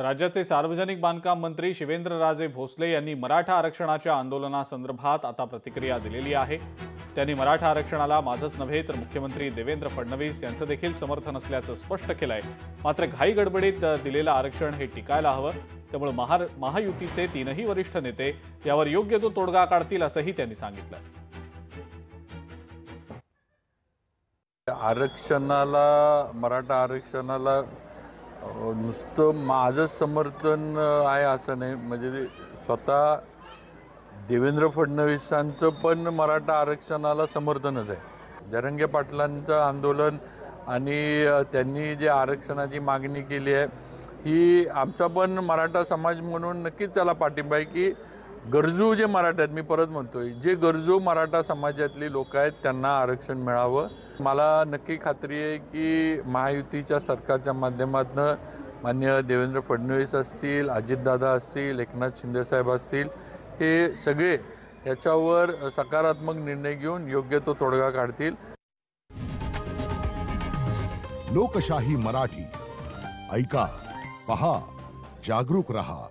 राज्याचे सार्वजनिक बांधकाम मंत्री शिवेंद्रराजे भोसले यांनी मराठा आरक्षणाच्या आंदोलनासंदर्भात आता प्रतिक्रिया दिलेली आहे। त्यांनी मराठा आरक्षणाला माझंच नव्हे तर मुख्यमंत्री देवेंद्र फडणवीस यांचं देखील समर्थन असल्याचं स्पष्ट केलंय। मात्र घाई गडबडीत दिलेलं आरक्षण हे टिकायला हवं, त्यामुळे महायुतीचे तीनही वरिष्ठ नेते यावर योग्य तो तोडगा काढतील असंही त्यांनी सांगितलं। मराठा आरक्षणाला नुसतं माझं समर्थन आहे असं नाही, म्हणजे स्वतः देवेंद्र फडणवीसांचं पण मराठा आरक्षणाला समर्थनच आहे। जरंगे पाटलांचं आंदोलन आणि त्यांनी जे आरक्षणाची मागणी केली आहे ही आमचा पण मराठा समाज म्हणून नक्कीच त्याला पाठिंबा आहे की गरजू जे मराठा आहेत, मी परत म्हणतोय, जे गरजू मराठा समाजातली लोक आहेत त्यांना आरक्षण मिळावं। मला नक्की खात्री आहे की महायुतीच्या सरकारच्या माध्यमातून माननीय देवेंद्र फडणवीस असतील, अजितदादा असतील, एकनाथ शिंदेसाहेब असतील, हे सगळे याच्यावर सकारात्मक निर्णय घेऊन योग्य तो तोडगा काढतील। लोकशाही मराठी ऐका, पहा, जागरूक रहा।